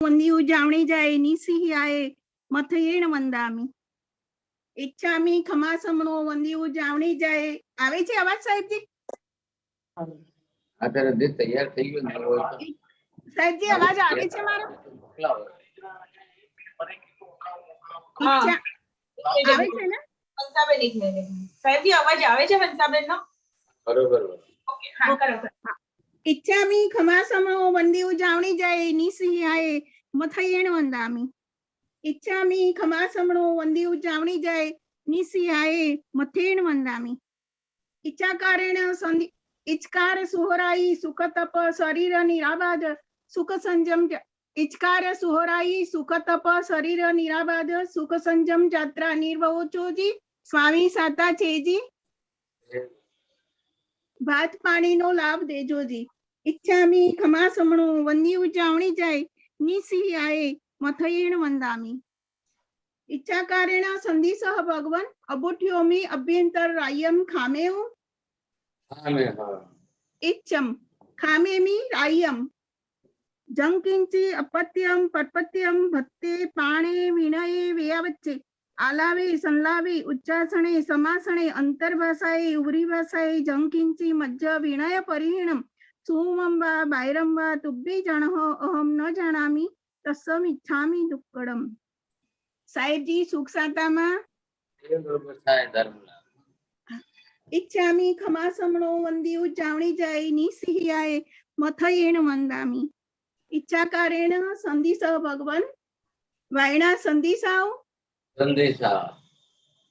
वंदियु जावणी जाए निसिहि आए मथयेण वंदामी। इच्छामी खमा समणो वंदियु जावणी जाए। આવે છે અવાજ સાહેબજી? અત્યારે દે તૈયાર થઈ ગયો ને સાહેબજી અવાજ આવે છે મારો? ઈચ્છા આવે છે ને? વંશાબેન એક મિનિટ સાહેબજી અવાજ આવે છે વંશાબેન નો? બરોબર ઓકે હા કરો इच्छामी खमा समणो वंदियु जावणी जाए निसिहि आए मथयेण वंदामी। इच्छामी खमा समणो वंदियु जावणी जाए निसिहि आए मथेण वंदामी। इच्छाकारेण संधि इचकार सुहराई सुख तप शरीर निराबाद सुख संयम इचकार सुहराई सुख तप शरीर निराबाद सुख संयम यात्रा निर्वहोचोजी स्वामी साता छेजी भात पानी नो लाभ देजोजी। इच्छामी खमा समणो वंदियु जावणी जाए निसिहि आए मथयेण वंदामी। इच्छाकारेण संधिसह भगवन अबुठ्योमी अभ्यंतर रायम खामेउ इच्छम खामेमी रायम जंकिंची अपत्यम पटपत्यम भत्ते पाणे विनये व्यावच्चे आलावे संलावे उच्चासने समासने अंतर्भाषाए उरी भाषाए जंकिंची मज्ज विनय परिहीणम सुमंबा बायरंबा तुब्बे जनः अहम न जानामि तस्सम इच्छामि दुक्कडम। साहेब जी सुख साता में इच्छामी खमा समणो वंदियु जावणी जाए निसिहि आए मथयेण वंदामी। इच्छाकारेण संधिसह भगवन वायना संधिसाओ संदेशा।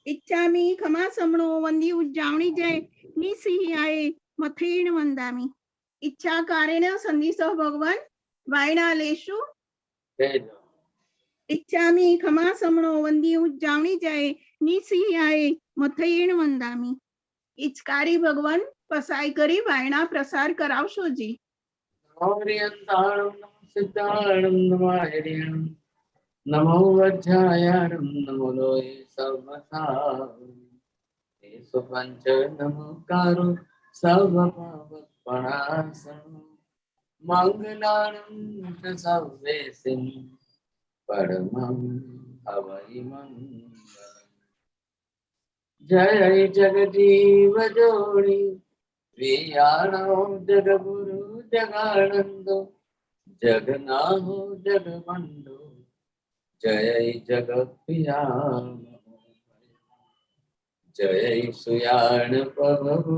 इच्छामी खमा समणो वंदियु जावणी जाए निसिहि आए मथयेण वंदामी। इच्छाकारेण संधिसह भगवन वायना लेशु इच्छामी खमा समणो वंदियु जावणी जाए निसिहि आए मथयेण वंदामी। इचकारी भगवान पसाई करी वायना प्रसार करावशो जी। नमो वज्रायाणं नमो लोये सर्वसाय सुपंच नमोकारो सर्वपावपणासनं मंगलानं च सर्वेसिं परमं हवै मंगलम्। जय जगजीव जोड़ी प्रियाणो जगगुरु जगानंदो जगनाहो जगबंधु जय जगप्रिया जय सुयाण प्रभु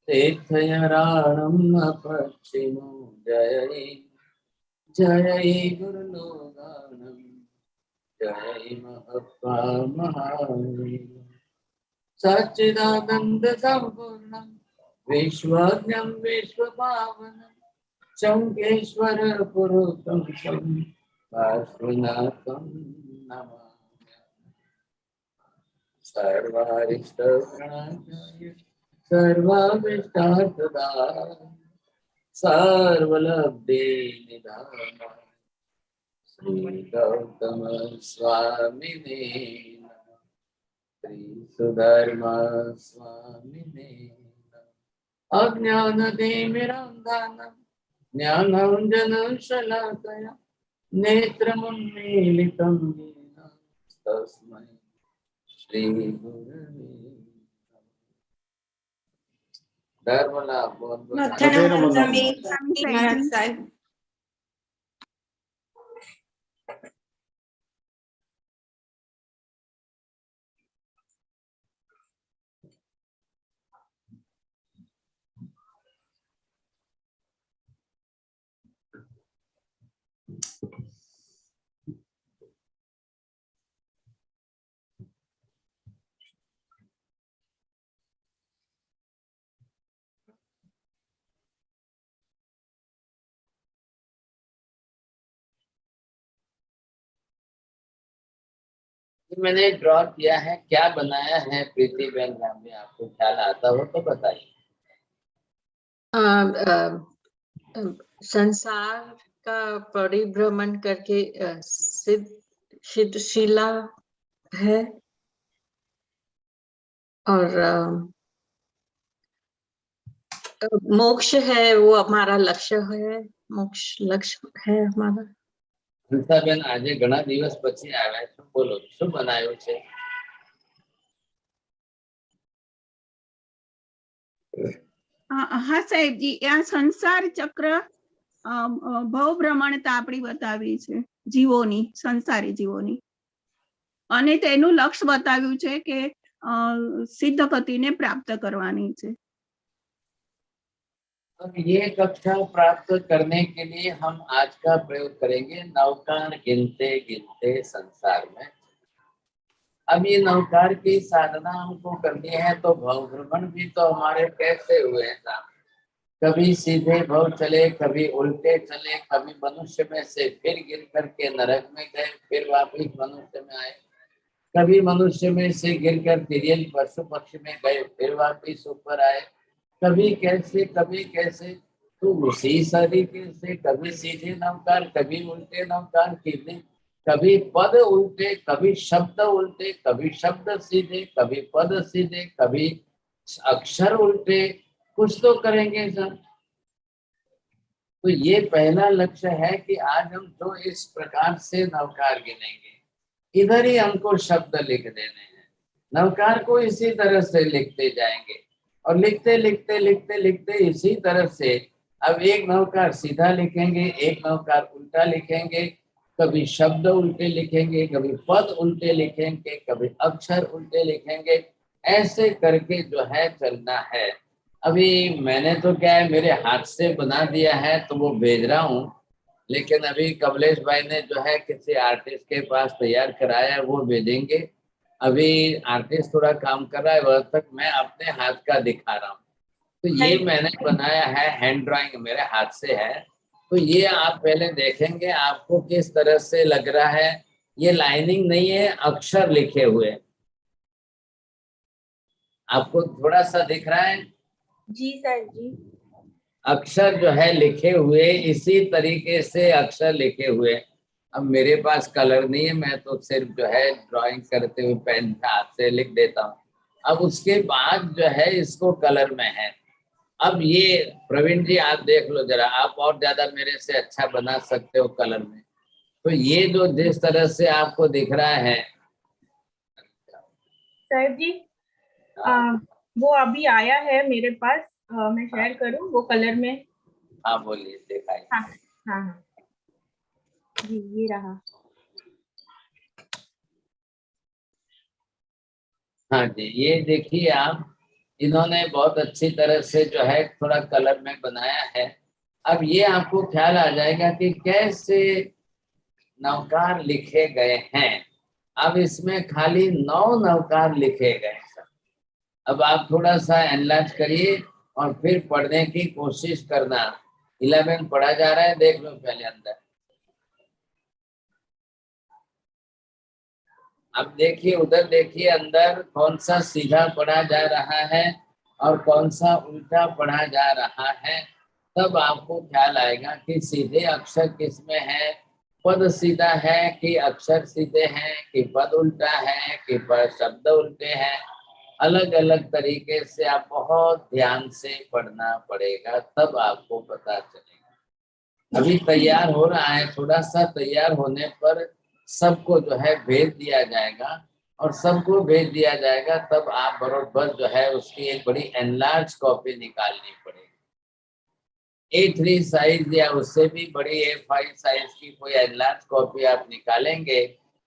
तीर्थयाराणं पश्चिमो जय जय गुरुलोगानं जय महत्वा महावीर सच्चिदानंद संपूर्ण विश्वज्ञं विश्वपावनं शंकेश्वर पुरुषं पार्श्वनाथं नमामि। सर्वारिष्टप्रणय सर्वाभीष्टार्थदाय सर्वलब्धे निधाय श्री गौतम स्वामिने श्री सुधर्मा स्वामिने अज्ञानतिमिरन्धनं ज्ञानाञ्जनशलाकया नेत्रमुन्मीलितं येन तस्मै श्री गुरवे धर्मलाभ बहुत बहुत मैंने ड्रॉ किया है, क्या बनाया है प्रीति बहन में, आपको ख्याल आता हो तो बताइए। संसार का परिभ्रमण करके सिद्धशीला है और मोक्ष है, वो हमारा लक्ष्य है, मोक्ष लक्ष्य है हमारा। હંસાબેન આજે ઘણા દિવસ પછી આવ્યા છો, બોલો શું બનાવ્યું છે? હા સાહેબજી, આ સંસાર ચક્ર ભવ ભ્રમણતા આપણી બતાવી છે જીવોની, સંસારી જીવોની, અને તેનું લક્ષ્ય બતાવ્યું છે કે સિદ્ધ ગતિને પ્રાપ્ત કરવાની છે. अब ये कक्षा प्राप्त करने के लिए हम आज का प्रयोग करेंगे नवकार गिनते गिनते संसार में। अब ये नवकार की साधना हमको करनी है तो भव भ्रमण भी तो हमारे कैसे हुए हैं साहब? कभी सीधे भव चले, कभी उल्टे चले, कभी मनुष्य में से फिर गिर करके नरक में गए, फिर वापिस मनुष्य में आए, कभी मनुष्य में से गिर कर तिर्यक पशु पक्षी में गए, फिर वापिस ऊपर आए, कभी कैसे तो उसी तरीके से कभी सीधे नवकार, कभी उल्टे नवकार, कभी पद उल्टे, कभी शब्द उल्टे, कभी शब्द सीधे, कभी पद सीधे, कभी अक्षर उल्टे, कुछ तो करेंगे सर। तो ये पहला लक्ष्य है कि आज हम जो इस प्रकार से नवकार गिनेंगे, इधर ही हमको शब्द लिख देने हैं, नवकार को इसी तरह से लिखते जाएंगे और लिखते लिखते लिखते लिखते इसी तरह से अब एक नवकार सीधा लिखेंगे, एक नवकार उल्टा लिखेंगे, कभी शब्द उल्टे लिखेंगे, कभी पद उल्टे लिखेंगे, कभी अक्षर उल्टे लिखेंगे, ऐसे करके जो है चलना है। अभी मैंने तो क्या है मेरे हाथ से बना दिया है तो वो भेज रहा हूँ, लेकिन अभी कमलेश भाई ने जो है किसी आर्टिस्ट के पास तैयार कराया है, वो भेजेंगे। अभी आर्टिस्ट थोड़ा काम कर रहा है, वह तक मैं अपने हाथ का दिखा रहा हूँ। तो ये मैंने बनाया है, हैंड ड्राइंग मेरे हाथ से है, तो ये आप पहले देखेंगे आपको किस तरह से लग रहा है। ये लाइनिंग नहीं है, अक्षर लिखे हुए, आपको थोड़ा सा दिख रहा है? जी सर जी। अक्षर जो है लिखे हुए, इसी तरीके से अक्षर लिखे हुए। अब मेरे पास कलर नहीं है, मैं तो सिर्फ जो है ड्राइंग करते हुए पेन से हाथ से लिख देता हूँ। अब उसके बाद जो है इसको कलर में है। अब ये प्रवीण जी आप देख लो जरा, आप और ज्यादा मेरे से अच्छा बना सकते हो कलर में। तो ये जो जिस तरह से आपको दिख रहा है सर जी, वो अभी आया है मेरे पास, मैं शेयर करूं वो कलर में? हाँ बोलिए, दिखाइए। हाँ हाँ हाँ जी, ये रहा। हाँ जी, ये देखिए आप, इन्होंने बहुत अच्छी तरह से जो है थोड़ा कलर में बनाया है। अब ये आपको ख्याल आ जाएगा कि कैसे नवकार लिखे गए हैं। अब इसमें खाली 9 नवकार लिखे गए हैं। अब आप थोड़ा सा एनालाइज करिए और फिर पढ़ने की कोशिश करना। 11 पढ़ा जा रहा है, देख लो पहले अंदर। अब देखिए उधर, देखिए अंदर कौन सा सीधा पढ़ा जा रहा है और कौन सा उल्टा पढ़ा जा रहा है। तब आपको ख्याल आएगा कि सीधे अक्षर किसमें है, पद सीधा है कि अक्षर सीधे हैं, कि पद उल्टा है कि पद शब्द उल्टे हैं। अलग अलग तरीके से आप बहुत ध्यान से पढ़ना पड़ेगा, तब आपको पता चलेगा। अभी तैयार हो रहा है, थोड़ा सा तैयार होने पर सबको जो है भेज दिया जाएगा, और सबको भेज दिया जाएगा तब आप बरोबर जो है उसकी एक बड़ी एनलार्ज कॉपी निकालनी पड़ेगी। A3 साइज या उससे भी बड़ी A5 साइज की कोई एनलार्ज कॉपी आप निकालेंगे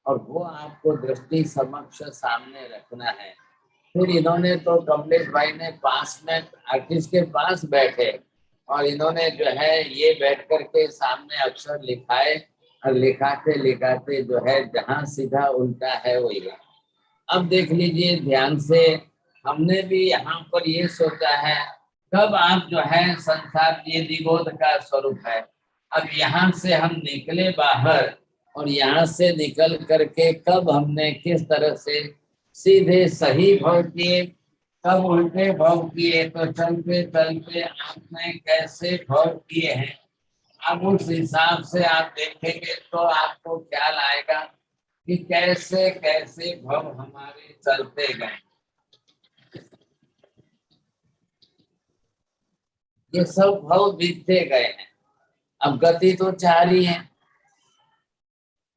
और वो आपको दृष्टि समक्ष सामने रखना है। फिर इन्होंने तो कमलेश भाई ने पास में आर्टिस्ट के पास बैठे और इन्होंने जो है ये बैठ करके सामने अक्षर लिखाए और लिखाते लिखाते जो है जहाँ सीधा उल्टा है वही है। अब देख लीजिए ध्यान से, हमने भी यहाँ पर ये सोचा है कब आप जो है संसार ये निबोध का स्वरूप है। अब यहाँ से हम निकले बाहर और यहाँ से निकल करके कब हमने किस तरह से सीधे सही भव किए, कब उल्टे भव किए, तो चलते चलते आपने कैसे भव किए हैं। अब उस हिसाब से आप देखेंगे तो आपको ख्याल आएगा कि कैसे कैसे भव हमारे चलते गए। ये सब भव बीतते गए हैं। अब गति तो 4 ही है,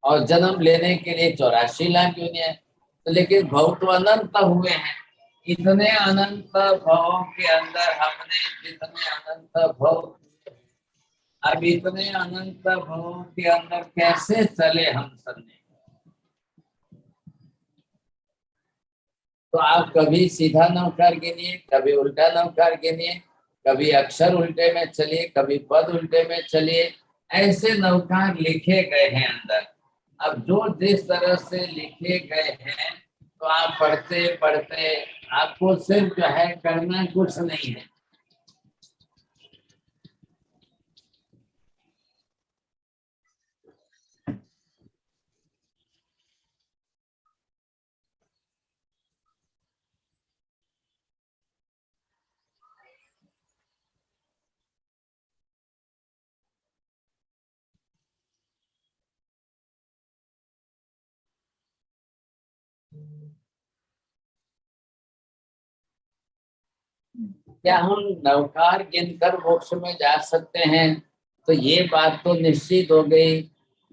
और जन्म लेने के लिए 84 लाख योनियां है। तो लेकिन भव तो अनंत हुए हैं। इतने अनंत भवों के अंदर हमने जितने अनंत भव, अब इतने अनंत भवों के अंदर कैसे चले हम सबने? तो आप कभी सीधा नवकार गिनिए, कभी उल्टा नवकार गिनिए, कभी अक्षर उल्टे में चलिए, कभी पद उल्टे में चलिए, ऐसे नवकार लिखे गए हैं अंदर। अब जो जिस तरह से लिखे गए हैं तो आप पढ़ते पढ़ते आपको सिर्फ जो है करना कुछ नहीं है। क्या हम नवकार गिनकर मोक्ष में जा सकते हैं? तो ये बात तो निश्चित हो गई।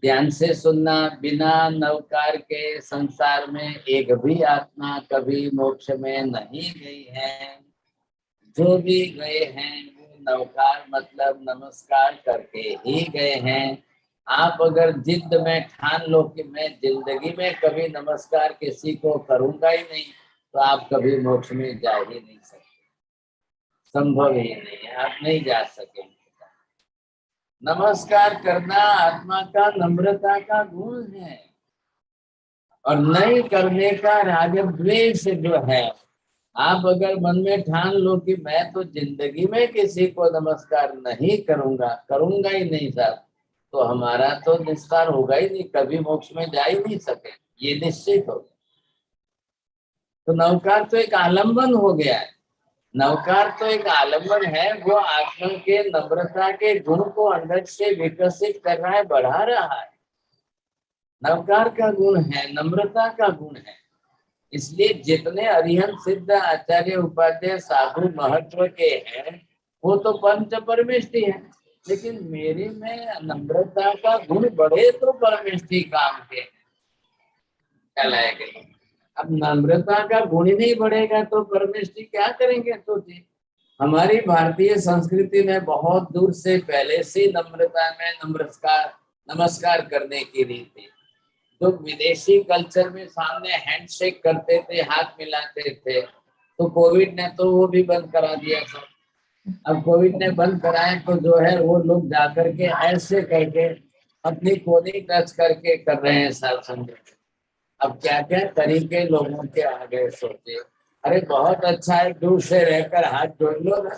ध्यान से सुनना, बिना नवकार के संसार में एक भी आत्मा कभी मोक्ष में नहीं गई है। जो भी गए हैं वो नवकार मतलब नमस्कार करके ही गए हैं। आप अगर जिद में ठान लो कि मैं जिंदगी में कभी नमस्कार किसी को करूंगा ही नहीं, तो आप कभी मोक्ष में जा ही नहीं सकते, संभव ही नहीं है, आप नहीं जा सकेंगे। नमस्कार करना आत्मा का नम्रता का गुण है, और नहीं करने का राजद्वेष द्वेष जो है। आप अगर मन में ठान लो कि मैं तो जिंदगी में किसी को नमस्कार नहीं करूंगा, करूंगा ही नहीं साहब, तो हमारा तो निस्तार होगा ही नहीं, कभी मोक्ष में जा ही नहीं सके, ये निश्चित हो गया। तो नवकार तो एक आलम्बन हो गया है। नवकार तो एक आलम्बन है, वो आत्मा के नम्रता के गुण को अंदर से विकसित कर रहा है, बढ़ा रहा है। नवकार का गुण है, नम्रता का गुण है। इसलिए जितने अरिहंत सिद्ध आचार्य उपाध्याय साधु महत्व के हैं वो तो पंच परमेष्टि है, लेकिन मेरे में नम्रता का गुण बढ़े तो परमेष्टि काम के कहलाए गए। अब नम्रता का गुण ही नहीं बढ़ेगा तो परमेष्टि क्या करेंगे? तो जी हमारी भारतीय संस्कृति में बहुत दूर से पहले से नम्रता में नमस्कार करने की रीति, तो विदेशी कल्चर में सामने हैंडशेक करते थे, हाथ मिलाते थे। तो कोविड ने तो वो भी बंद करा दिया था। अब कोविड ने बंद कराए तो जो है वो लोग जाकर के ऐसे करके अपनी कोनी टच करके कर रहे हैं सत्संग। अब क्या क्या तरीके लोगों के आ गए, सोचे अरे बहुत अच्छा है, दूर से रहकर हाथ जोड़ लो ना,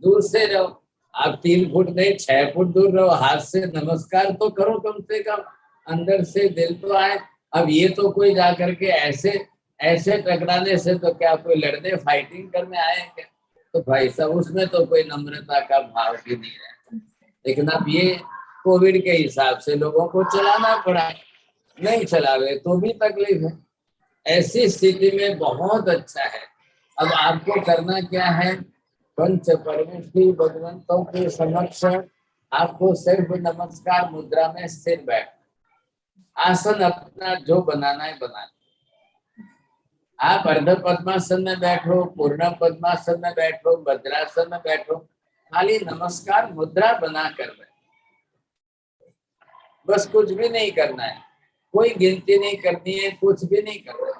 दूर से रहो, आप 3 फुट नहीं 6 फुट दूर रहो, हाथ से नमस्कार तो करो कम से कम, अंदर से दिल तो आए। अब ये तो कोई जा करके ऐसे ऐसे टकराने से तो क्या कोई लड़ने फाइटिंग करने आए क्या? तो भाई साहब उसमें तो कोई नम्रता का भाव भी नहीं रहता। लेकिन अब ये कोविड के हिसाब से लोगों को चलाना पड़ा, नहीं चलावे तो भी तकलीफ है। ऐसी स्थिति में बहुत अच्छा है, अब आपको करना क्या है, पंच परमेष्टि भगवंतों के समक्ष आपको सिर्फ नमस्कार मुद्रा में स्थिर बैठ, आसन अपना जो बनाना है बना। आप अर्ध पद्मासन में बैठो, पूर्ण पद्मासन में बैठो, वज्रासन में बैठो, खाली नमस्कार मुद्रा बना कर बैठो, बस कुछ भी नहीं करना है, कोई गिनती नहीं करनी है, कुछ भी नहीं करना है।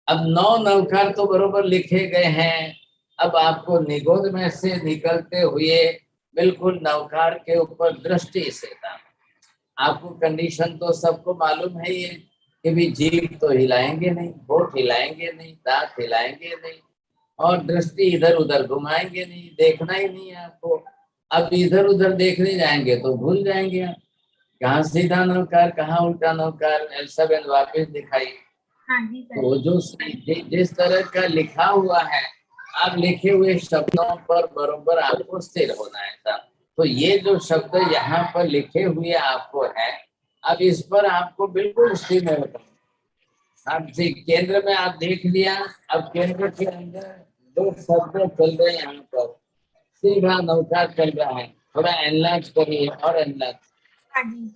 अब 9 नवकार तो बरोबर लिखे गए हैं। अब आपको निगोद में से निकलते हुए बिल्कुल नवकार के ऊपर दृष्टि से था। आपको कंडीशन तो सबको मालूम है ये कि भी जीभ तो हिलाएंगे नहीं, होठ हिलाएंगे नहीं, दांत हिलाएंगे नहीं, और दृष्टि इधर उधर घुमाएंगे नहीं, देखना ही नहीं है आपको। अब इधर उधर देखने जाएंगे तो भूल जाएंगे आप, कहाँ सीधा नवकार कहाँ उल्टा नवकार। एल्साबेन वापिस दिखाई। हाँ जी सर। तो जो जिस तरह का लिखा हुआ है, आप लिखे हुए शब्दों पर बरोबर आपको स्थिर होना है साहब। तो ये जो शब्द यहाँ पर लिखे हुए आपको है, अब इस पर आपको बिल्कुल स्थिर होता है। आप केंद्र में आप देख लिया, अब केंद्र के अंदर 2 शब्द चल रहे हैं, यहाँ पर सीधा नवकार चल रहा है, थोड़ा एनलार्ज करिए और एनलार्ज। हाँ जी।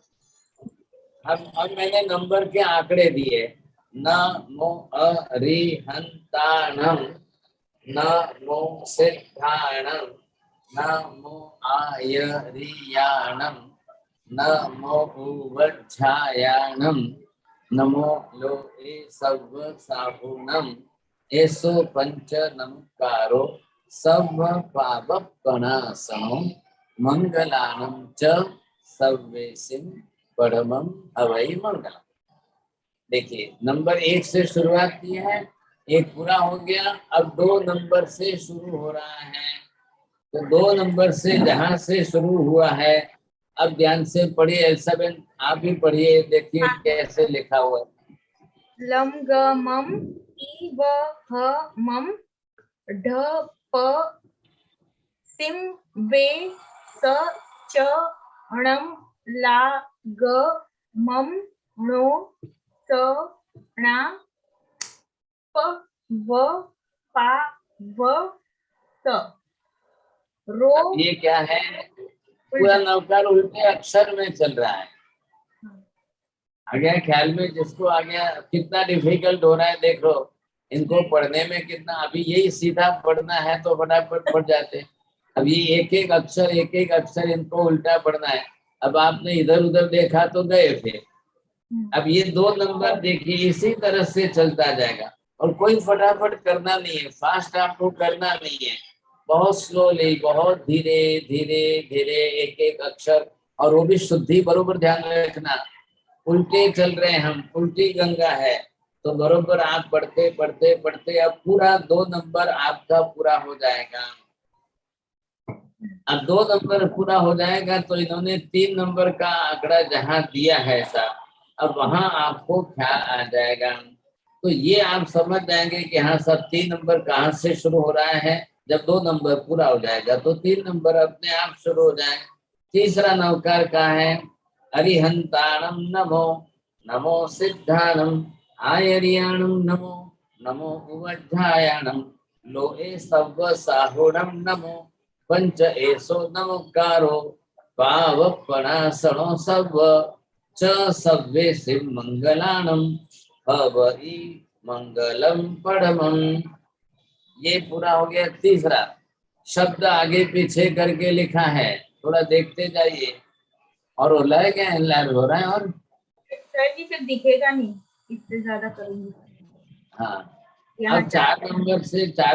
अब मैंने नंबर के आंकड़े दिए, नमो अरिहंताणम, नमो सिद्धाणम, नमो आयरियाणम, नमो उवज्झायाणम, नमो लोए सव्व साहुणम, एसो पंच नमकारो सव्व पावपनासनो मंगलानम च सव्वेसिम परमम अवै मंगलम। देखिए नंबर 1 से शुरुआत की है, एक पूरा हो गया, अब 2 नंबर से शुरू हो रहा है। तो 2 नंबर से जहां से शुरू हुआ है, अब ध्यान से पढ़िए एलिजाबेथ, आप भी पढ़िए, देखिए कैसे लिखा हुआ है। लम ग मम ई व ह मम ढ प सिम वे स च णम ला ग मम णो स णा प व पा व स रो। अब ये क्या है, पूरा नवकार उल्टे अक्षर में चल रहा है। आ गया ख्याल में, जिसको आ गया, कितना डिफिकल्ट हो रहा है देखो, इनको पढ़ने में कितना, अभी यही सीधा पढ़ना है तो फटाफट पढ़ जाते। अब ये एक एक अक्षर इनको उल्टा पढ़ना है। अब आपने इधर उधर देखा तो गए थे। अब ये 2 नंबर देखिए, इसी तरह से चलता जाएगा, और कोई फटाफट करना नहीं है, फास्ट आपको करना नहीं है, बहुत स्लोली, बहुत धीरे धीरे धीरे एक एक अक्षर, और वो भी शुद्धि बरोबर ध्यान रखना। उल्टे चल रहे हैं हम, उल्टी गंगा है, तो बरोबर आप पढ़ते पढ़ते पढ़ते अब पूरा 2 नंबर आपका पूरा हो जाएगा। अब 2 नंबर पूरा हो जाएगा तो इन्होंने 3 नंबर का आंकड़ा जहां दिया है ऐसा, अब वहां आपको ख्याल आ जाएगा। तो ये आप समझ जाएंगे कि हाँ सब 3 नंबर कहाँ से शुरू हो रहा है। जब 2 नंबर पूरा हो जाएगा तो 3 नंबर अपने आप शुरू हो जाएंगे। तीसरा नवकार का है अरिहंताणम नमो, नमो सिद्धाणम आयरियाणम नमो, नमो उवज्झायाणम लोए सव्व साहुणम नमो, पंच एसो नमकारो पावपणासनो सव्व च सव्वेसि मंगलानम अवई मंगलम परमम। ये पूरा हो गया। तीसरा शब्द आगे पीछे करके लिखा है, थोड़ा देखते जाइए। और वो लय क्या है, लय हो रहा है। और सर जी फिर दिखेगा नहीं, इससे ज्यादा करूंगी। हाँ, यहाँ अब 4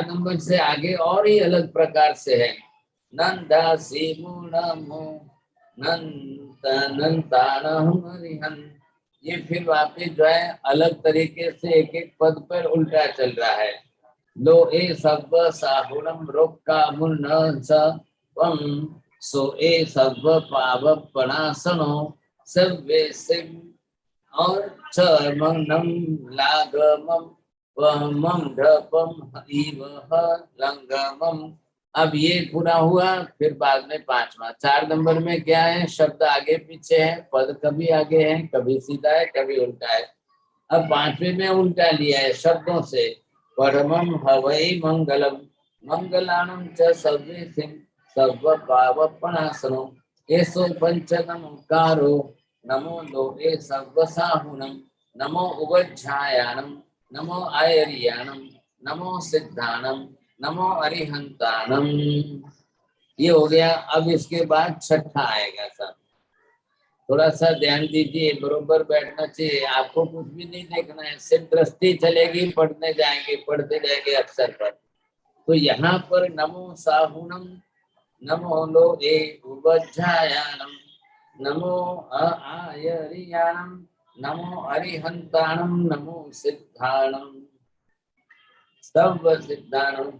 नंबर से आगे और ही अलग प्रकार से है। नंदा सीमुणमो नंतानहरिहन, ये फिर वापिस जो है अलग तरीके से एक एक पद पर उल्टा चल रहा है। लो ए सब साहुणम रोक्का मुन्न सम सो ए सब पावपणासनो सव्वे सिम और च मंगलम लागमम वमम ढपम इवह लंगमम। अब ये पूरा हुआ, फिर बाद में 5वां 4 नंबर में क्या है, शब्द आगे पीछे है, पद कभी आगे है, कभी सीधा है, कभी उल्टा है। अब 5वें में उल्टा लिया है शब्दों से, परमम हवई मंगलम मंगलानम च सव्वेसिम सव्व पावपणासनो एसो पंचनमकारो नमो लोके सव्व साहुणम, नमो उवज्झायाणम, नमो आयरियाणम, नमो सिद्धाणम, नमो अरिहंताणम। ये हो गया। अब इसके बाद छठा आएगा सब, थोड़ा सा ध्यान दीजिए, बरोबर बैठना चाहिए, आपको कुछ भी नहीं देखना है, सिर्फ दृष्टि चलेगी, पढ़ते जाएंगे अक्षर पर। तो यहाँ पर नमो साहुणम, नमो लोके उवज्झायाणम, नमो आयरियाणम, नमो अरिहंताणम, नमो सिद्धाणम सव्व सिद्धाणम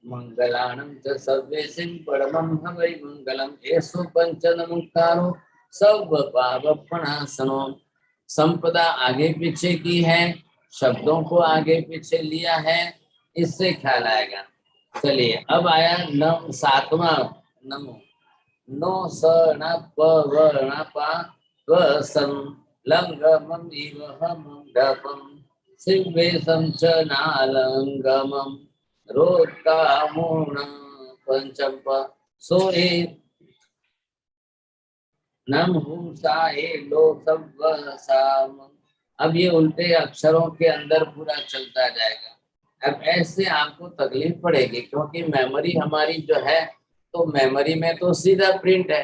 मंगलाणम च सव्वेसिं परमं हवै मंगलम एसो पंचनमकारो सव्व पावपणासनो। संपदा आगे पीछे की है, शब्दों को आगे पीछे लिया है, इससे ख्याल आएगा। चलिए अब आया 7वां नमो, नो स न प व न पा व सं लंगमम इव हम ढपम सिंवेशं च नालंगमम रोत्कामूण पंचम प। सो नम हूं साए लो सब साम। अब ये उल्टे अक्षरों के अंदर पूरा चलता जाएगा। अब ऐसे आपको तकलीफ पड़ेगी क्योंकि मेमोरी हमारी जो है, तो मेमोरी में तो सीधा प्रिंट है,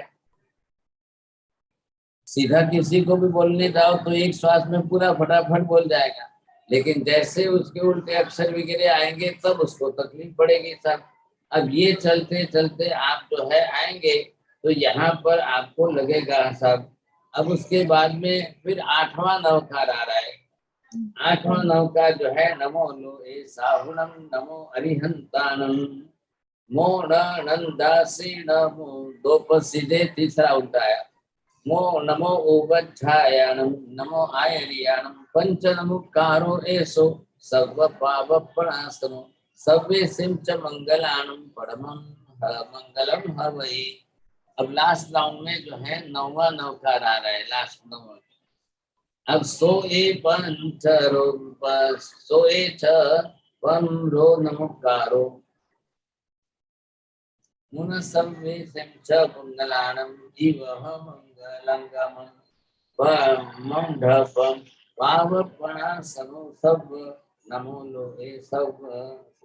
सीधा किसी को भी बोलने जाओ तो एक श्वास में पूरा फटाफट बोल जाएगा। लेकिन जैसे उसके उल्टे अक्षर वगैरह आएंगे तब उसको तकलीफ पड़ेगी सब। अब ये चलते चलते आप जो है आएंगे तो यहाँ पर आपको लगेगा सब। अब उसके बाद में फिर 8वां नवकार आ रहा है। 8वां नवकार जो है, नमो लोए साहुणम नमो अरिहंतानम मो नंदासी नमो। दो पर सीधे तीसरा उल्टा है। मो नमो उवच्छायानम नमो आयरियानम पंच नमुकारो एसो सर्व पावपणासनो सर्वे सिंच मंगलानम परमं मंगलम हवै। अब लास्ट राउंड में जो है 9वां नवकार आ रहा है, लास्ट 9वां। अब सोए पंचरो सोए छ पंरो नमुकारो मुन सर्वे सिंच मंगलानम जीवह मंगलंगमं मंडपम पावपणासनो सब। नमो लोए सब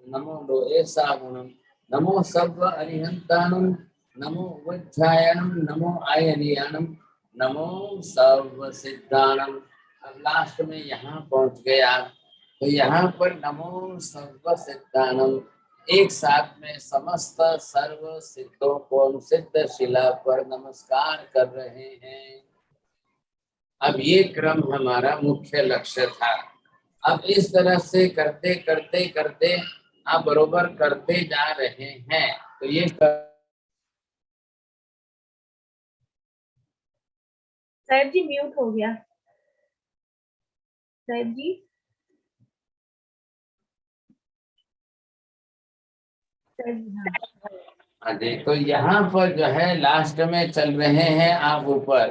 नमो लोए सागुणम नमो सब अरिहंतानम नमो वज्रायणम नमो आयरियाणम नमो सर्व सिद्धानम। अब लास्ट में यहाँ पहुंच गए आप, तो यहाँ पर नमो सर्व सिद्धानम एक साथ में समस्त सर्व सिद्धों को सिद्ध शिला पर नमस्कार कर रहे हैं। अब ये क्रम हमारा मुख्य लक्ष्य था। अब इस तरह से करते करते करते आप बरोबर करते जा रहे हैं तो ये साहिब जी म्यूट हो गया। साहिब जी हाँ जी, तो यहाँ पर जो है लास्ट में चल रहे हैं आप ऊपर,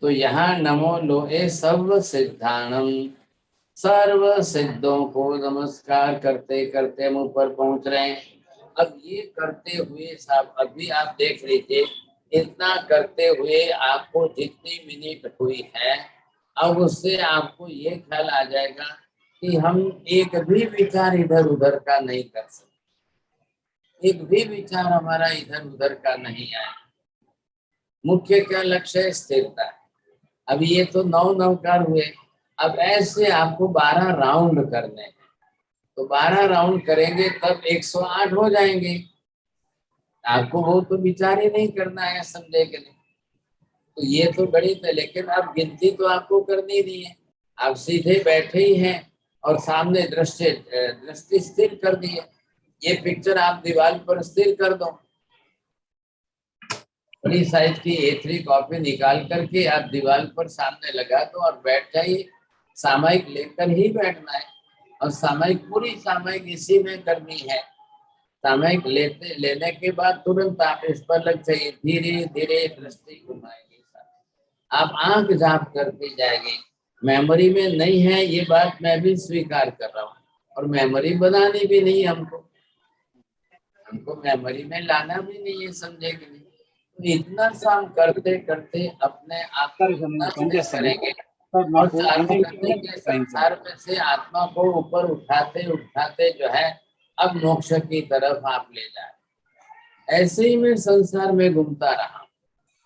तो यहाँ नमो लोए सर्व सिद्धानम सर्व सिद्धों को नमस्कार करते करते हम ऊपर पहुंच रहे हैं। अब ये करते हुए साहब अभी आप देख लीजिए, इतना करते हुए आपको जितनी मिनट हुई है, अब उससे आपको ये ख्याल आ जाएगा कि हम एक भी विचार इधर उधर का नहीं कर सकते, एक भी विचार हमारा इधर उधर का नहीं आए। मुख्य क्या लक्ष्य है? स्थिरता। अब ये तो 9 नवकार हुए, अब ऐसे आपको 12 राउंड करने हैं, तो 12 राउंड करेंगे तब 108 हो जाएंगे। आपको वो तो विचार ही नहीं करना है, समझे कि नहीं? तो ये तो गणित है, लेकिन अब गिनती तो आपको करनी नहीं है। आप सीधे बैठे ही हैं और सामने दृष्टि स्थिर कर दी है। ये पिक्चर आप दीवार पर स्थिर कर दो, बड़ी साइज की A3 कॉपी निकाल करके आप दीवार पर सामने लगा दो और बैठ जाइए। सामयिक लेकर ही बैठना है और सामयिक पूरी सामयिक इसी में करनी है। सामयिक लेने के बाद तुरंत आप इस पर लग जाइए, धीरे धीरे दृष्टि घुमाएंगे। आप आंख झांप करते जाएंगे। मेमोरी में नहीं है ये बात मैं भी स्वीकार कर रहा हूँ, और मेमोरी बनानी भी नहीं हमको मेमोरी में लाना भी नहीं है, समझे कि नहीं? तो इतना सा हम करते करते अपने आप को इतना स्थिर करेंगे और चारों गति के संसार में से आत्मा को ऊपर उठाते उठाते जो है अब मोक्ष की तरफ आप ले जाए। ऐसे ही मैं संसार में घूमता रहा,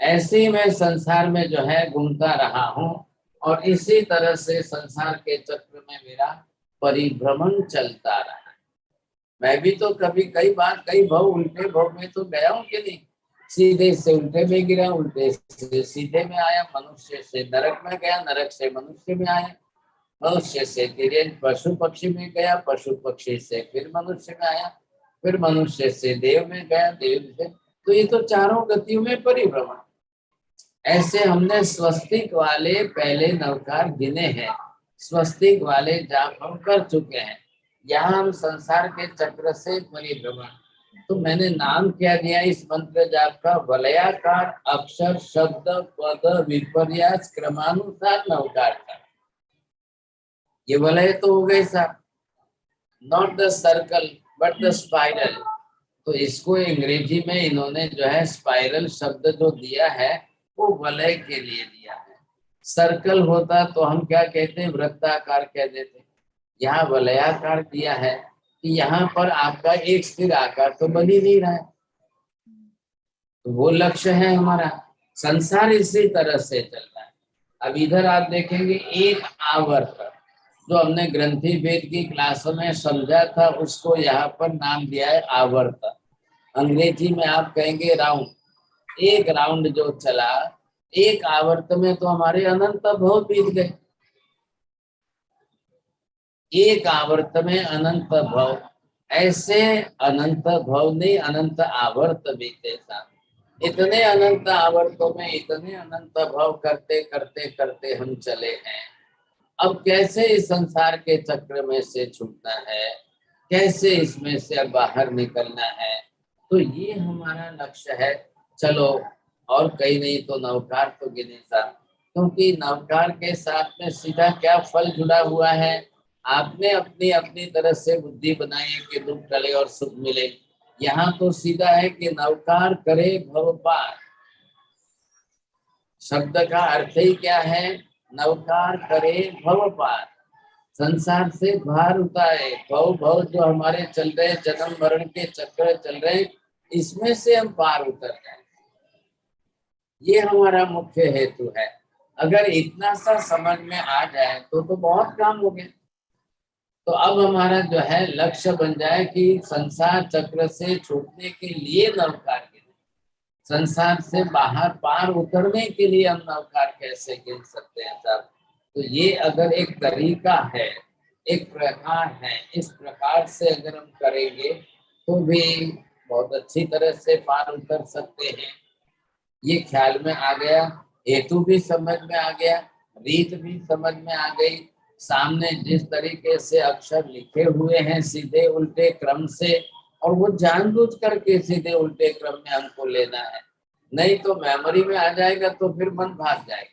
ऐसे ही मैं संसार में जो है घूमता रहा हूँ, और इसी तरह से संसार के चक्र में मेरा परिभ्रमण चलता रहा। मैं भी तो कभी कई बार कई भव उल्टे भव में तो गया हूँ कि नहीं? सीधे से उल्टे में गिरा, उल्टे से सीधे में आया, मनुष्य से नरक में गया, नरक से मनुष्य में आया, मनुष्य से धीरे पशु पक्षी में गया, पशु पक्षी से फिर मनुष्य में आया, फिर मनुष्य से देव में गया, देव से। तो ये तो चारों गतियों में परिभ्रमण। ऐसे हमने स्वस्तिक वाले पहले नवकार गिने हैं, स्वस्तिक वाले जाप हम कर चुके हैं। यहाँ हम संसार के चक्र से परिभ्रमण, तो मैंने नाम क्या दिया इस मंत्र जाप का? वलयाकार अक्षर शब्द पद विपर्यास क्रमानुसार नवकार का। ये वलय तो हो गए साहब, not the circle but the spiral. तो इसको अंग्रेजी में इन्होंने जो है स्पाइरल शब्द जो दिया है, वो वलय के लिए दिया है। सर्कल होता तो हम क्या कहते हैं, वृत्ताकार कह देते। यहाँ वलयाकार दिया है कि यहाँ पर आपका एक स्थिर आकार तो बन ही नहीं रहा है, तो वो लक्ष्य है हमारा। संसार इसी तरह से चल रहा है। अब इधर आप देखेंगे एक आवर्त, जो हमने ग्रंथि भेद की क्लासों में समझा था, उसको यहाँ पर नाम दिया है आवर्त। अंग्रेजी में आप कहेंगे राउंड। एक राउंड जो चला, एक आवर्त में तो हमारे अनंत भव बीत गए। एक आवर्त में अनंत भव, ऐसे अनंत भव नहीं, अनंत आवर्त बीते साथ। इतने अनंत आवर्तों में इतने अनंत भव करते करते करते हम चले हैं। अब कैसे इस संसार के चक्र में से छूटना है, कैसे इसमें से अब बाहर निकलना है, तो ये हमारा लक्ष्य है। चलो, और कहीं नहीं तो नवकार तो गिने साहब, क्योंकि नवकार के साथ में सीधा क्या फल जुड़ा हुआ है। आपने अपनी अपनी तरह से बुद्धि बनाई है कि दुख टले और सुख मिले। यहाँ तो सीधा है कि नवकार करे भव पार। शब्द का अर्थ ही क्या है, नवकार करे भव पार, संसार से बाहर उतारे। भव भव जो हमारे चल रहे जन्म मरण के चक्र चल रहे, इसमें से हम पार उतर जाए, ये हमारा मुख्य हेतु है। अगर इतना सा समझ में आ जाए तो बहुत काम हो गया। तो अब हमारा जो है लक्ष्य बन जाए कि संसार चक्र से छूटने के लिए नवकार गिने, संसार से बाहर पार उतरने के लिए हम नवकार कैसे गिन सकते हैं साहब। तो ये अगर एक तरीका है, एक प्रकार है, इस प्रकार से अगर हम करेंगे तो भी बहुत अच्छी तरह से पार उतर सकते हैं। ये ख्याल में आ गया, हेतु भी समझ में आ गया, रीत भी समझ में आ गई। सामने जिस तरीके से अक्षर लिखे हुए हैं सीधे उल्टे क्रम से, और वो जानबूझ करके सीधे उल्टे क्रम में हमको लेना है, नहीं तो मेमोरी में आ जाएगा तो फिर मन भाग जाएगा।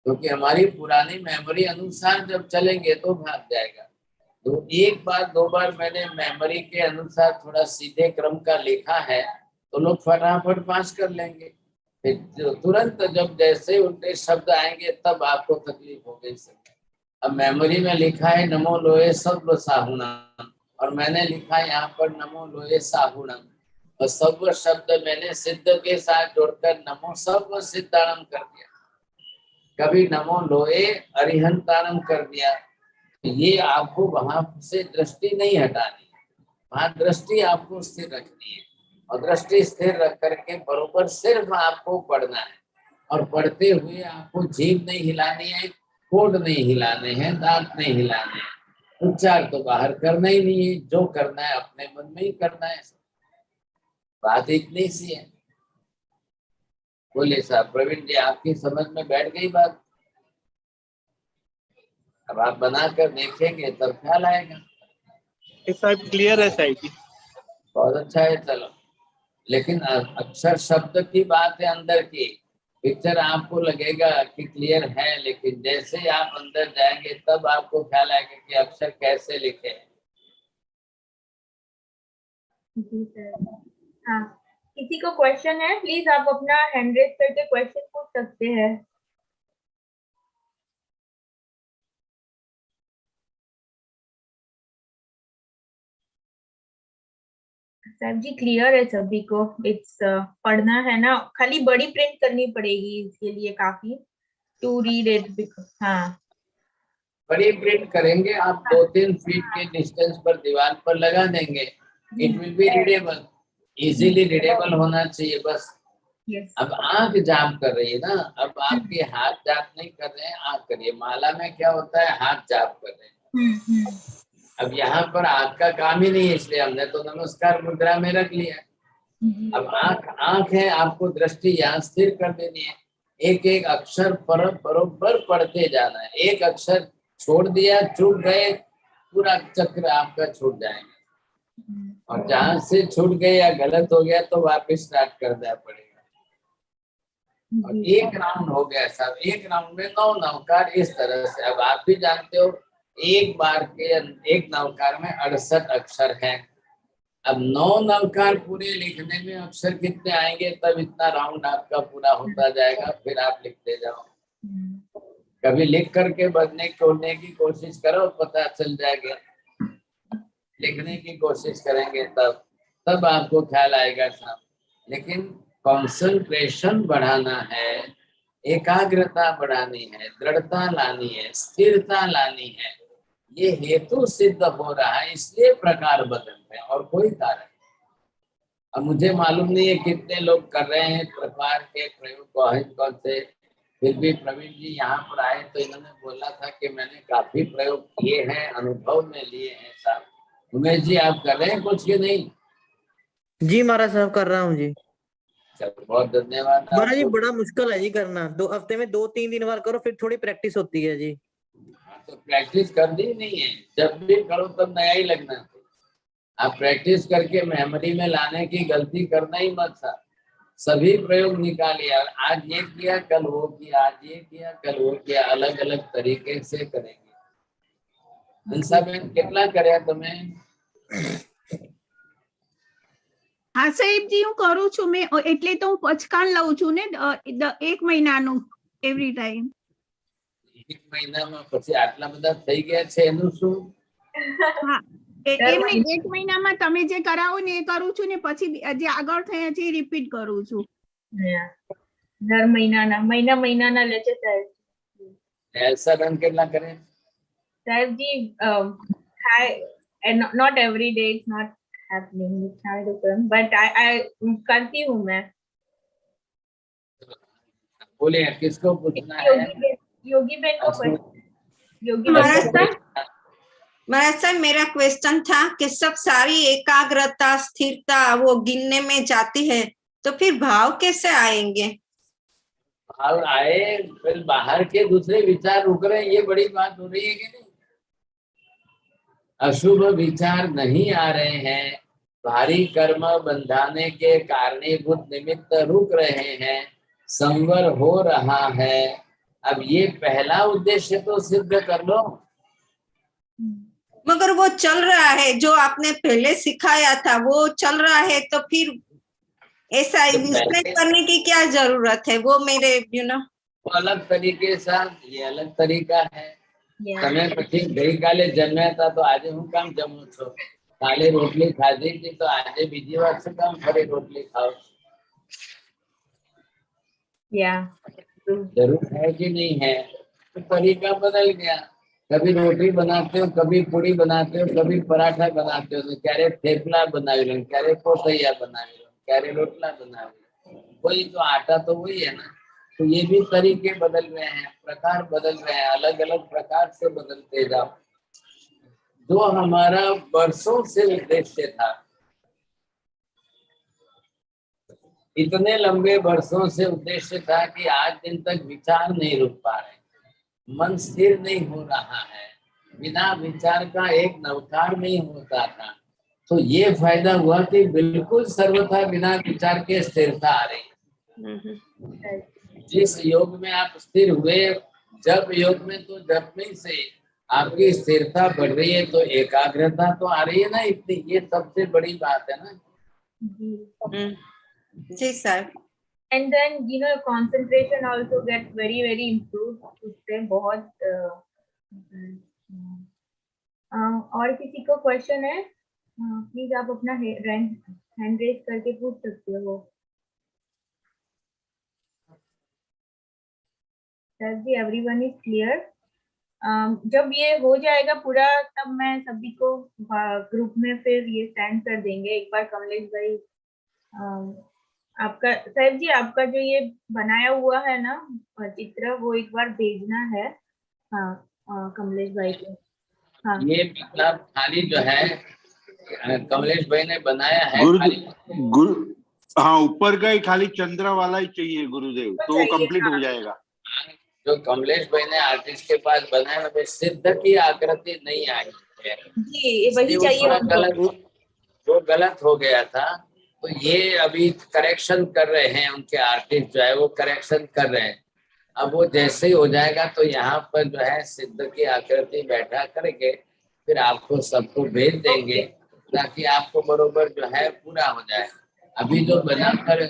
क्योंकि हमारी पुरानी मेमोरी अनुसार जब चलेंगे तो भाग जाएगा। तो एक बार दो बार मैंने मेमोरी के अनुसार थोड़ा सीधे क्रम का लिखा है तो लोग फटाफट पास कर लेंगे। फिर तुरंत जब जैसे उल्टे शब्द आएंगे तब आपको तकलीफ हो गई सकती। अब मेमोरी में लिखा है नमो लोए सर्व साहुणम, और मैंने लिखा है यहाँ पर नमो लोए साहुणम, और सर्व शब्द मैंने सिद्ध के साथ जोड़कर नमो सर्व सिद्धाणम कर दिया। कभी नमो लोए अरिहंतानम कर दिया। ये आपको वहां से दृष्टि नहीं हटानी है, वहां दृष्टि आपको स्थिर रखनी है, और दृष्टि स्थिर रख करके बरोबर सिर्फ आपको पढ़ना है। और पढ़ते हुए आपको जीभ नहीं हिलानी है, होठ नहीं हिलाने हैं, दांत नहीं हिलाने हैं, उच्चार तो बाहर करना ही नहीं है, जो करना है अपने मन में ही करना है। बात इतनी सी है। बोलिए साहब प्रवीण जी, आपकी समझ में बैठ गई बात? अब आप बनाकर देखेंगे तब ख्याल आएगा। साहब क्लियर है साहब जी। बहुत अच्छा है। चलो, लेकिन अक्षर शब्द की बात है, अंदर की पिक्चर आपको लगेगा कि क्लियर है, लेकिन जैसे ही आप अंदर जाएंगे तब आपको ख्याल आएगा कि अक्षर कैसे लिखे हैं। जी सर। हाँ, किसी को क्वेश्चन है प्लीज आप अपना हैंड रेज करके क्वेश्चन पूछ सकते हैं। सर जी क्लियर है सभी को। इट्स पढ़ना है ना, खाली बड़ी प्रिंट करनी पड़ेगी इसके लिए काफी टू रीड इट। हाँ, बड़ी प्रिंट करेंगे आप, 2-3 फीट के डिस्टेंस पर दीवार पर लगा देंगे, it will be readable, easily readable होना चाहिए बस। यस। अब आंख जाप कर रही है ना, अब आपके हाथ जाप नहीं कर रहे हैं, आंख करिए। माला में क्या होता है, हाथ जाप कर रहे हैं। अब यहाँ पर आपका काम ही नहीं है, इसलिए हमने तो नमस्कार मुद्रा में रख लिया। अब आंख है, आपको दृष्टि यहाँ स्थिर कर देनी है, एक एक अक्षर पर बरोबर पढ़ते जाना है। एक अक्षर छोड़ दिया, छूट गए, पूरा चक्र आपका छूट जाएगा। और जहां से छूट गए या गलत हो गया तो वापस स्टार्ट करना पड़ेगा। और एक राउंड हो गया सब, एक राउंड में 9 नवकार इस तरह से। अब आप भी जानते हो एक बार के एक नवकार में 68 अक्षर हैं, अब 9 नवकार पूरे लिखने में अक्षर कितने आएंगे, तब इतना राउंड आपका पूरा होता जाएगा, फिर आप लिखते जाओ। कभी लिख करके बढ़ने छोड़ने की कोशिश करो, पता चल जाएगा। लिखने की कोशिश करेंगे तब आपको ख्याल आएगा साहब। लेकिन कंसंट्रेशन बढ़ाना है, एकाग्रता बढ़ानी है, दृढ़ता लानी है, स्थिरता लानी है। ये हेतु सिद्ध हो रहा है, इसलिए प्रकार बदल रहे हैं और कोई कारण। अब मुझे मालूम नहीं है कितने लोग कर रहे हैं प्रकार के प्रयोग कौन से, फिर भी प्रवीण जी यहाँ पर आए तो इन्होंने बोला था कि मैंने काफी प्रयोग किए हैं, अनुभव में लिए हैं साहब। उमेश जी आप कर रहे हैं कुछ कि नहीं? जी महाराज साहब कर रहा हूँ जी। चलो बहुत धन्यवाद महाराज जी आपको। बड़ा मुश्किल है जी करना, 2 हफ्ते में 2-3 दिन बार करो, फिर थोड़ी प्रैक्टिस होती है जी। तो प्रैक्टिस करनी नहीं है, जब भी करो तब नया ही लगना है। आप प्रैक्टिस करके मेमोरी में लाने की गलती करना ही मत था। सभी प्रयोग निकालिए, आज ये किया कल वो किया, आज ये किया कल वो किया, अलग अलग तरीके से करेंगे। बहन कितना करे तुम्हें? હા સાહેબજી હું કરું છું, મેં એટલે તો હું પચકાન લઉં છું ને 1 મહિનાનું એવરી ટાઈમ. 1 મહિનામાં પછી આટલા બધા થઈ ગયા છે એનું શું? હા એમને 1 મહિનામાં તમે જે કરાવો ને એ કરું છું ને પછી જે આગળ થયા છે એ રિપીટ કરું છું. દર મહિનાના લે છે સાહેબ. એલ્સા બેન કેટલા કરે? સાહેબજી not every day, it's not happening, it's not occurring, but I करती हूँ मैं। बोलिए किसको पूछना है? योगी बहन को योगी महाराज साहब मेरा क्वेश्चन था कि सब सारी एकाग्रता स्थिरता वो गिनने में जाती है तो फिर भाव कैसे आएंगे? भाव आए, फिर बाहर के दूसरे विचार रुक रहे हैं, ये बड़ी बात हो रही है कि नहीं? अशुभ विचार नहीं आ रहे हैं, भारी कर्म बंधाने के कारणीभूत निमित्त रुक रहे हैं, संवर हो रहा है। अब ये पहला उद्देश्य तो सिद्ध कर लो। मगर वो चल रहा है, जो आपने पहले सिखाया था वो चल रहा है, तो फिर ऐसा इसमें करने की क्या जरूरत है? वो मेरे वो अलग तरीके से, ये अलग तरीका है। તમે પછી ગઈકાલે જમ્યા હતા તો આજે હું કામ જમું છું? કાલે રોટલી ખાધી હતી તો આજે બીજી વાર શું કામ ફરી રોટલી ખાઓ? जरूर है कि नहीं है? तो तरीका बदल गया। कभी रोटी बनाते हो, कभी पूरी बनाते हो, कभी पराठा बनाते हो, तो क्यारे थेपला बनावी लो, क्यारे कोसैया बनावी लो, क्यारे रोटला बनावी लो। वही तो आटा तो वही है ना। तो ये भी तरीके बदल रहे हैं, प्रकार बदल रहे हैं, अलग अलग प्रकार से बदलते जाओ। जो हमारा वर्षों से उद्देश्य था, इतने लंबे वर्षों से उद्देश्य था कि आज दिन तक विचार नहीं रुक पा रहे, मन स्थिर नहीं हो रहा है, बिना विचार का एक नवकार नहीं होता था। तो ये फायदा हुआ कि बिल्कुल सर्वथा बिना विचार के स्थिरता आ रही। जिस योग में आप स्थिर हुए, जब योग में तो जब में से आपकी स्थिरता बढ़ रही है, तो एकाग्रता तो आ रही है ना इतनी, ये सबसे बड़ी बात है ना। जी sir. And then concentration also gets very improved उससे बहुत। और किसी को क्वेश्चन है प्लीज आप अपना हैंड रेज करके पूछ सकते हो। Sir ji everyone is clear? जब ये हो जाएगा पूरा तब मैं सभी को ग्रुप में फिर ये सेंड कर देंगे। एक बार कमलेश भाई आपका, साहब जी आपका जो ये बनाया हुआ है ना चित्र, वो एक बार भेजना है। हाँ कमलेश भाई को। हाँ ये मतलब खाली जो है कमलेश भाई ने बनाया है, हाँ ऊपर का ही खाली चंद्रा वाला ही चाहिए गुरुदेव, तो वो कंप्लीट हो जाएगा। जो कमलेश भाई ने आर्टिस्ट के पास बनाया है, सिद्ध की आकृति नहीं आई है जी, वही चाहिए। वो गलत हो गया था, तो ये अभी करेक्शन कर रहे हैं, उनके आर्टिस्ट जो है वो करेक्शन कर रहे हैं। अब वो जैसे ही हो जाएगा तो यहाँ पर जो है सिद्ध की आकृति बैठा करके फिर आपको सबको भेज देंगे। ताकि आपको बरोबर जो है पूरा हो जाए। अभी जो बनाकर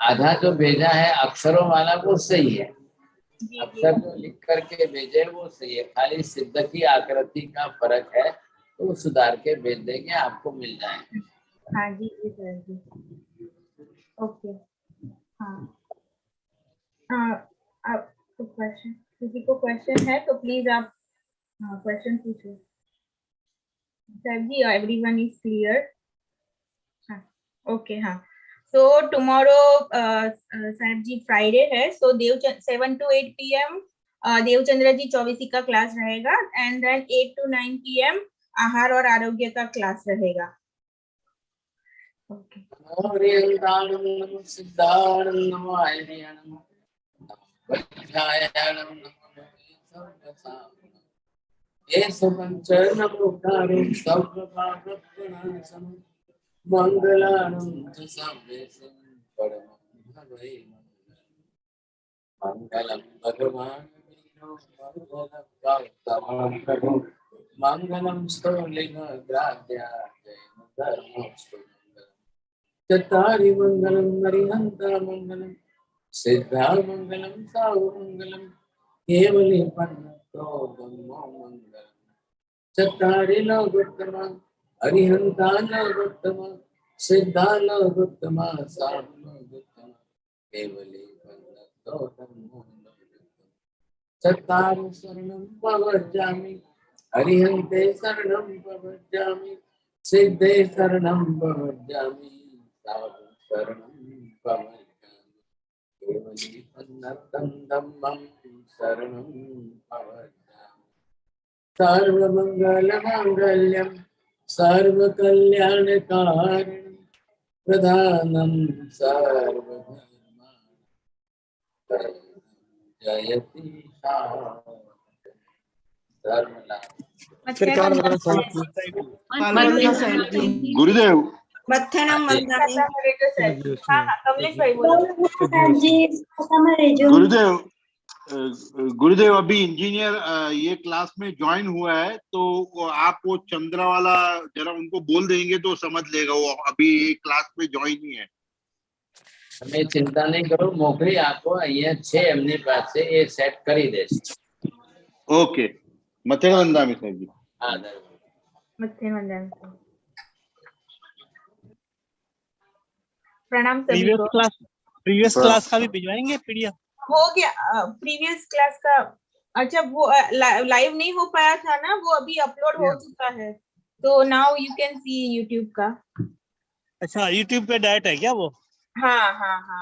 आधा जो भेजा है अक्षरों वाला वो सही है, अक्षर जो लिख करके भेजे वो सही है, खाली सिद्ध की आकृति का फर्क है तो सुधार के भेज देंगे, आपको मिल जाएंगे। हाँ जी जी सर जी। ओके हाँ आप क्वेश्चन, किसी को क्वेश्चन है तो प्लीज आप क्वेश्चन पूछो। Sir ji everyone is clear? हाँ ओके हाँ। सो टुमारो साहब जी फ्राइडे है, सो 7 to 8 PM देवचंद्र जी चौबीसी का क्लास रहेगा एंड देन 8 to 9 PM आहार और आरोग्य का क्लास रहेगा। ओके नमो सिद्धार्णं नमो आयर्याणं नमो वज्रायाणं नमो सर्वसाम् ये सुपंच नमोकारो सर्वपापप्रणाशनं मंगलानं च सर्वेषां परमं भवे मंगलम भगवान विष्णु मंगलम गौतम प्रभु मंगलम स्थूलिंगग्राद्या जैन धर्मस्तु चत्तारि मंगलम हरिहंता मंगलम सिद्धा मंगलम साहु मंगलम केवली पन्नतो धम्मो मंगलम चत्तारि लोकोत्तमा हरिहंता लोकोत्तमा सिद्धा लोकोत्तमा साहु लोकोत्तमा केवली पन्नतो धम्मो मंगलम चत्तारि शरणं प्रव्रजामि हरिहंते शरणं प्रव्रजामि सिद्धे शरणं प्रव्रजामि साहु शरणं प्रव्रजामि केवली पन्नतं धम्मं शरणं प्रव्रजामि सर्वमंगलमांगल्यं सर्वकल्याणकारणं प्रधानं सर्वधर्माणां जयति गुरुदेव मध्याह्न वंदने। हाँ कमलेश भाई बोलो। गुरुदेव अभी इंजीनियर ये क्लास में ज्वाइन हुआ है, तो आप वो चंद्रा वाला जरा उनको बोल देंगे तो समझ लेगा, वो अभी क्लास में ज्वाइन ही है। તમે ચિંતા નહીં કરો, મોકલી આપો, અહીંયા છે એમની પાસે, એ સેટ કરી દેશે। ओके मथेर वंदामी सर जी। हाँ मध्याह्न वंदन प्रणाम सभी को। प्रीवियस क्लास का भी भिजवाएंगे पीडीएफ? हो गया प्रीवियस क्लास का। अच्छा वो लाइव नहीं हो पाया था ना, वो अभी अपलोड हो चुका है, तो now you can see YouTube का। अच्छा यूट्यूब पे डायरेक्ट है क्या वो? हाँ हाँ हाँ